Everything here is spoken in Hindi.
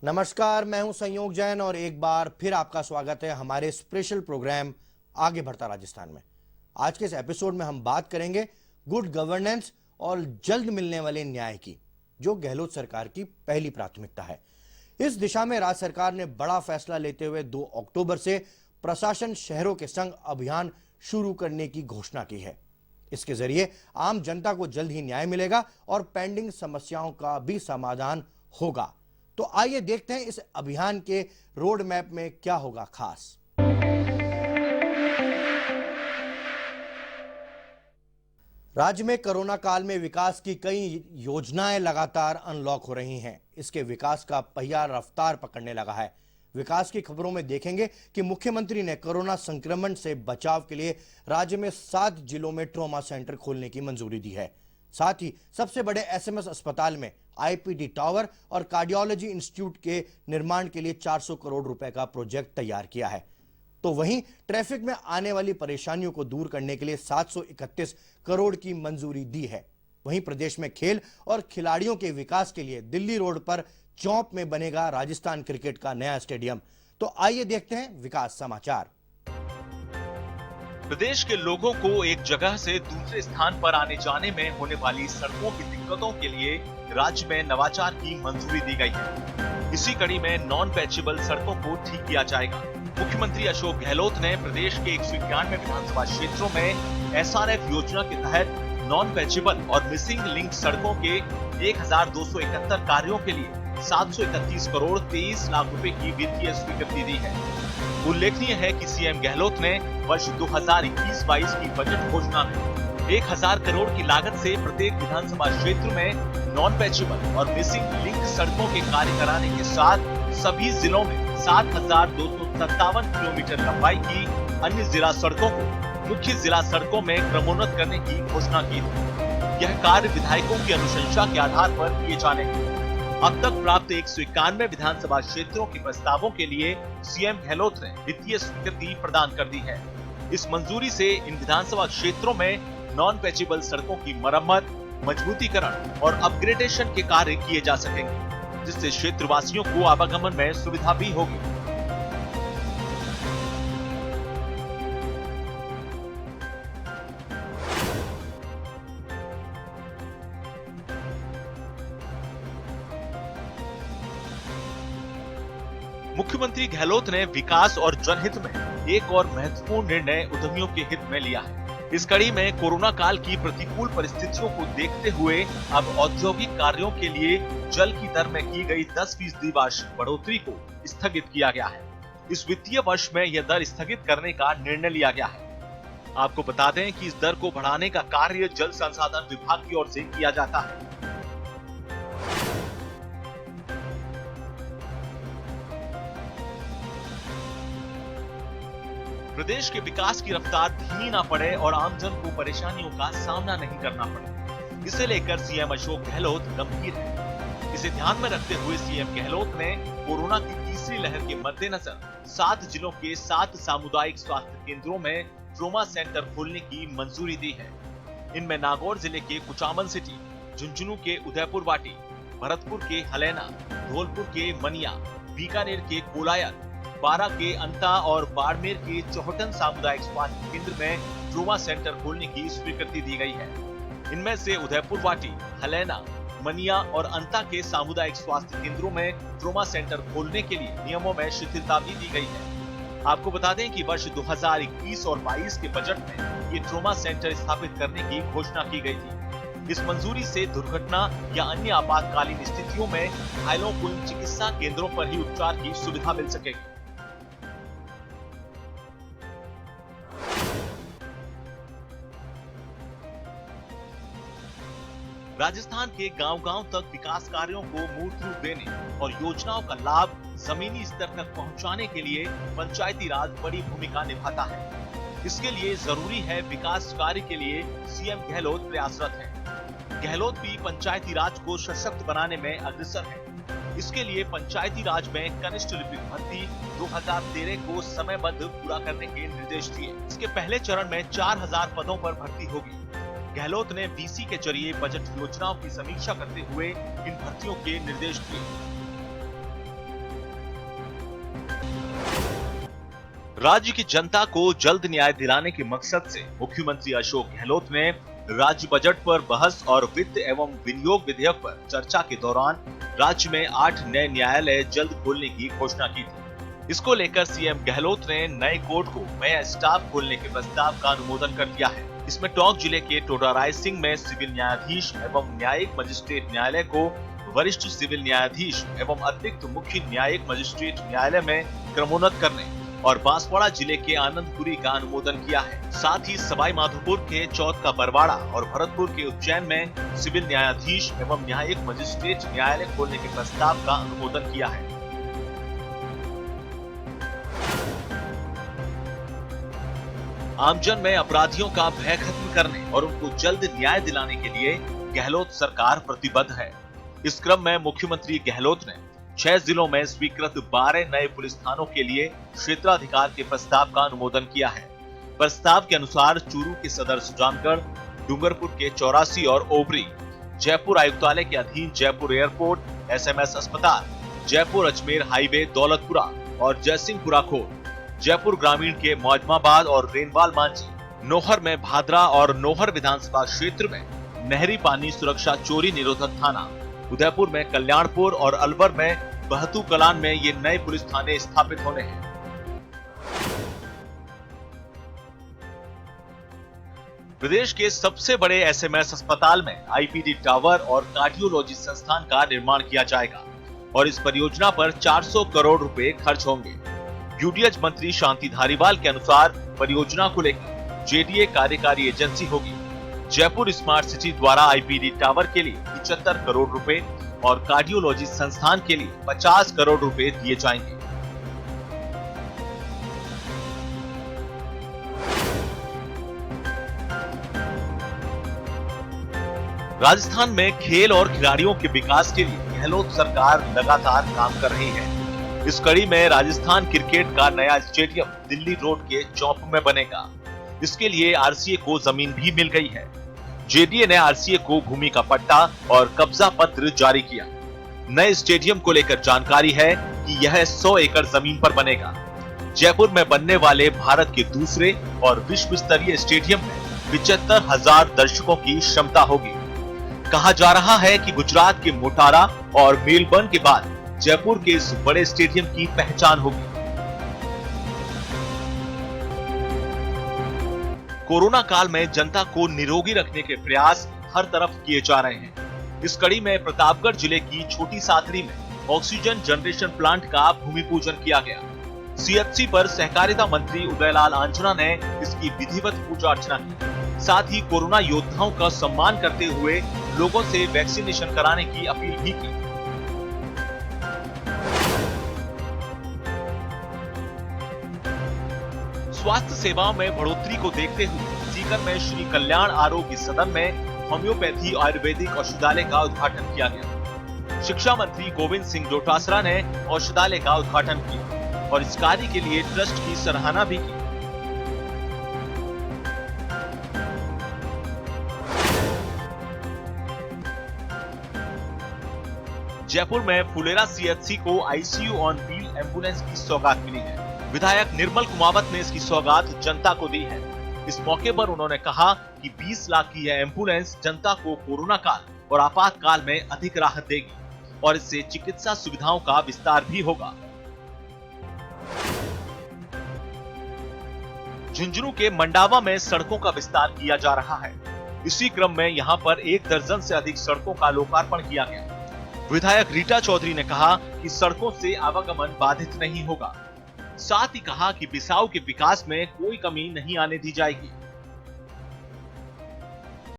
नमस्कार, मैं हूं संयोग जैन और एक बार फिर आपका स्वागत है हमारे स्पेशल प्रोग्राम आगे बढ़ता राजस्थान में। आज के इस एपिसोड में हम बात करेंगे गुड गवर्नेंस और जल्द मिलने वाले न्याय की, जो गहलोत सरकार की पहली प्राथमिकता है। इस दिशा में राज्य सरकार ने बड़ा फैसला लेते हुए 2 अक्टूबर से प्रशासन शहरों के संग अभियान शुरू करने की घोषणा की है। इसके जरिए आम जनता को जल्द ही न्याय मिलेगा और पेंडिंग समस्याओं का भी समाधान होगा। तो आइए देखते हैं इस अभियान के रोड मैप में क्या होगा खास। राज्य में कोरोना काल में विकास की कई योजनाएं लगातार अनलॉक हो रही हैं। इसके विकास का पहिया रफ्तार पकड़ने लगा है। विकास की खबरों में देखेंगे कि मुख्यमंत्री ने कोरोना संक्रमण से बचाव के लिए राज्य में 7 जिलों में ट्रॉमा सेंटर खोलने की मंजूरी दी है। साथ ही सबसे बड़े एसएमएस अस्पताल में आईपीडी टावर और कार्डियोलॉजी इंस्टीट्यूट के निर्माण के लिए 400 करोड़ रुपए का प्रोजेक्ट तैयार किया है। तो वहीं ट्रैफिक में आने वाली परेशानियों को दूर करने के लिए 731 करोड़ की मंजूरी दी है। वहीं प्रदेश में खेल और खिलाड़ियों के विकास के लिए दिल्ली रोड पर चौक में बनेगा राजस्थान क्रिकेट का नया स्टेडियम। तो आइए देखते हैं विकास समाचार। प्रदेश के लोगों को एक जगह से दूसरे स्थान पर आने जाने में होने वाली सड़कों की दिक्कतों के लिए राज्य में नवाचार की मंजूरी दी गई है। इसी कड़ी में नॉन पैचेबल सड़कों को ठीक किया जाएगा। मुख्यमंत्री अशोक गहलोत ने प्रदेश के 191 विधानसभा क्षेत्रों में एसआरएफ योजना के तहत नॉन पैचेबल और मिसिंग लिंक सड़कों के 1271 कार्यों के लिए 731 करोड़ 23 लाख रुपए की वित्तीय स्वीकृति दी है। उल्लेखनीय है कि सीएम गहलोत ने वर्ष 2021-22 की बजट घोषणा में 1000 करोड़ की लागत से प्रत्येक विधानसभा क्षेत्र में नॉन पैचेबल और मिसिंग लिंक सड़कों के कार्य कराने के साथ सभी जिलों में 7257 किलोमीटर लंबाई की अन्य जिला सड़कों को मुख्य जिला सड़कों में क्रमोन्नत करने की घोषणा की थी। यह कार्य विधायकों की अनुशंसा के आधार पर किए जाने अब तक प्राप्त 191 विधानसभा क्षेत्रों के प्रस्तावों के लिए सीएम गहलोत ने वित्तीय स्वीकृति प्रदान कर दी है। इस मंजूरी से इन विधानसभा क्षेत्रों में नॉन पैचेबल सड़कों की मरम्मत, मजबूतीकरण और अपग्रेडेशन के कार्य किए जा सकेंगे, जिससे क्षेत्रवासियों को आवागमन में सुविधा भी होगी। मुख्यमंत्री गहलोत ने विकास और जनहित में एक और महत्वपूर्ण निर्णय उद्यमियों के हित में लिया है। इस कड़ी में कोरोना काल की प्रतिकूल परिस्थितियों को देखते हुए अब औद्योगिक कार्यों के लिए जल की दर में की गई 10% वार्षिक बढ़ोतरी को स्थगित किया गया है। इस वित्तीय वर्ष में यह दर स्थगित करने का निर्णय लिया गया है। आपको बता दें कि इस दर को बढ़ाने का कार्य जल संसाधन विभाग की ओर से किया जाता है। प्रदेश के विकास की रफ्तार धीमी ना पड़े और आमजन को परेशानियों का सामना नहीं करना पड़े, इसे लेकर सीएम अशोक गहलोत गंभीर है। इसे ध्यान में रखते हुए सीएम गहलोत ने कोरोना की तीसरी लहर के मद्देनजर 7 जिलों के 7 सामुदायिक स्वास्थ्य केंद्रों में ट्रॉमा सेंटर खोलने की मंजूरी दी है। इनमें नागौर जिले के कुचामन सिटी, झुंझुनू के उदयपुर वाटी, भरतपुर के हलैना, धौलपुर के मनिया, बीकानेर के कोलायत, बारा के अंता और बाड़मेर के चौहटन सामुदायिक स्वास्थ्य केंद्र में ट्रॉमा सेंटर खोलने की स्वीकृति दी गई है। इनमें से उदयपुर वाटी, हलैना, मनिया और अंता के सामुदायिक स्वास्थ्य केंद्रों में ट्रॉमा सेंटर खोलने के लिए नियमों में शिथिलता भी दी गई है। आपको बता दें कि वर्ष 2021 और 22 के बजट में ये ट्रॉमा सेंटर स्थापित करने की घोषणा की गई थी। इस मंजूरी से दुर्घटना या अन्य आपातकालीन स्थितियों में घायलों को इन चिकित्सा केंद्रों पर ही उपचार की सुविधा मिल सकेगी। राजस्थान के गांव-गांव तक विकास कार्यों को मूर्त रूप देने और योजनाओं का लाभ जमीनी स्तर तक पहुंचाने के लिए पंचायती राज बड़ी भूमिका निभाता है। इसके लिए जरूरी है विकास कार्य के लिए सीएम गहलोत प्रयासरत है। गहलोत भी पंचायती राज को सशक्त बनाने में अग्रसर है। इसके लिए पंचायती राज में कनिष्ठ लिपिक भर्ती 2013 को समयबद्ध पूरा करने के निर्देश दिए। इसके पहले चरण में 4000 पदों पर भर्ती होगी। गहलोत ने वीसी के जरिए बजट योजनाओं की समीक्षा करते हुए इन भर्तियों के निर्देश दिए। राज्य की जनता को जल्द न्याय दिलाने के मकसद से मुख्यमंत्री अशोक गहलोत ने राज्य बजट पर बहस और वित्त एवं विनियोग विधेयक पर चर्चा के दौरान राज्य में 8 नए न्यायालय जल्द खोलने की घोषणा की थी। इसको लेकर सीएम गहलोत ने नए कोर्ट को नया स्टाफ खोलने के प्रस्ताव का अनुमोदन कर दिया है। इसमें टोंक जिले के टोडाराय सिंह में सिविल न्यायाधीश एवं न्यायिक मजिस्ट्रेट न्यायालय को वरिष्ठ सिविल न्यायाधीश एवं अतिरिक्त मुख्य न्यायिक मजिस्ट्रेट न्यायालय में क्रमोन्नत करने और बांसवाड़ा जिले के आनंदपुरी का अनुमोदन किया है। साथ ही सवाई माधोपुर के चौथ का बरवाड़ा और भरतपुर के उज्जैन में सिविल न्यायाधीश एवं न्यायिक मजिस्ट्रेट न्यायालय खोलने के प्रस्ताव का अनुमोदन किया है। आमजन में अपराधियों का भय खत्म करने और उनको जल्द न्याय दिलाने के लिए गहलोत सरकार प्रतिबद्ध है। इस क्रम में मुख्यमंत्री गहलोत ने 6 जिलों में स्वीकृत 12 नए पुलिस थानों के लिए क्षेत्राधिकार के प्रस्ताव का अनुमोदन किया है। प्रस्ताव के अनुसार चूरू के सदर सुजानगढ़, डूंगरपुर के 84 और ओबरी, जयपुर आयुक्तालय के अधीन जयपुर एयरपोर्ट, SMS अस्पताल, जयपुर अजमेर हाईवे दौलतपुरा और जयसिंहपुरा कोर्ट, जयपुर ग्रामीण के मौजमाबाद और रेनवाल मांझी, नोहर में भादरा और नोहर विधानसभा क्षेत्र में नहरी पानी सुरक्षा चोरी निरोधक थाना, उदयपुर में कल्याणपुर और अलवर में बहतू कलान में ये नए पुलिस थाने स्थापित होने हैं। प्रदेश के सबसे बड़े SMS अस्पताल में IPD टावर और कार्डियोलॉजी संस्थान का निर्माण किया जाएगा और इस परियोजना पर 400 करोड़ रुपए खर्च होंगे। UDH मंत्री शांति धारीवाल के अनुसार परियोजना को लेकर JDA कार्यकारी एजेंसी होगी। जयपुर स्मार्ट सिटी द्वारा IPD टावर के लिए 75 करोड़ रुपए और कार्डियोलॉजी संस्थान के लिए 50 करोड़ रुपए दिए जाएंगे। राजस्थान में खेल और खिलाड़ियों के विकास के लिए गहलोत सरकार लगातार काम कर रही है। इस कड़ी में राजस्थान क्रिकेट का नया स्टेडियम दिल्ली रोड के चौप में बनेगा। इसके लिए RCA को जमीन भी मिल गई है। JDA ने RCA को भूमि का पट्टा और कब्जा पत्र जारी किया। नए स्टेडियम को लेकर जानकारी है कि यह 100 एकड़ जमीन पर बनेगा। जयपुर में बनने वाले भारत के दूसरे और विश्व स्तरीय स्टेडियम में 75,000 दर्शकों की क्षमता होगी। कहा जा रहा है कि गुजरात के मोटारा और मेलबर्न के बाद जयपुर के इस बड़े स्टेडियम की पहचान होगी। कोरोना काल में जनता को निरोगी रखने के प्रयास हर तरफ किए जा रहे हैं। इस कड़ी में प्रतापगढ़ जिले की छोटी साथरी में ऑक्सीजन जनरेशन प्लांट का भूमि पूजन किया गया। CHC पर सहकारिता मंत्री उदयलाल आंजना ने इसकी विधिवत पूजा अर्चना की। साथ ही कोरोना योद्धाओं का सम्मान करते हुए लोगों से वैक्सीनेशन कराने की अपील भी की। स्वास्थ्य सेवाओं में बढ़ोतरी को देखते हुए सीकर में श्री कल्याण आरोग्य सदन में होम्योपैथी आयुर्वेदिक औषधालय का उद्घाटन किया गया। शिक्षा मंत्री गोविंद सिंह डोटासरा ने औषधालय का उद्घाटन किया और इस कार्य के लिए ट्रस्ट की सराहना भी की। जयपुर में फुलेरा CHC को ICU ऑन व्हील एम्बुलेंस की सौगात मिली है। विधायक निर्मल कुमावत ने इसकी सौगात जनता को दी है। इस मौके पर उन्होंने कहा कि 20 लाख की यह एम्बुलेंस जनता को कोरोना काल और आपातकाल में अधिक राहत देगी और इससे चिकित्सा सुविधाओं का विस्तार भी होगा। झुंझुनू के मंडावा में सड़कों का विस्तार किया जा रहा है। इसी क्रम में यहां पर 1 दर्जन से अधिक सड़कों का लोकार्पण किया गया। विधायक रीटा चौधरी ने कहा कि सड़कों से आवागमन बाधित नहीं होगा। साथ ही कहा कि बिसाऊ के विकास में कोई कमी नहीं आने दी जाएगी।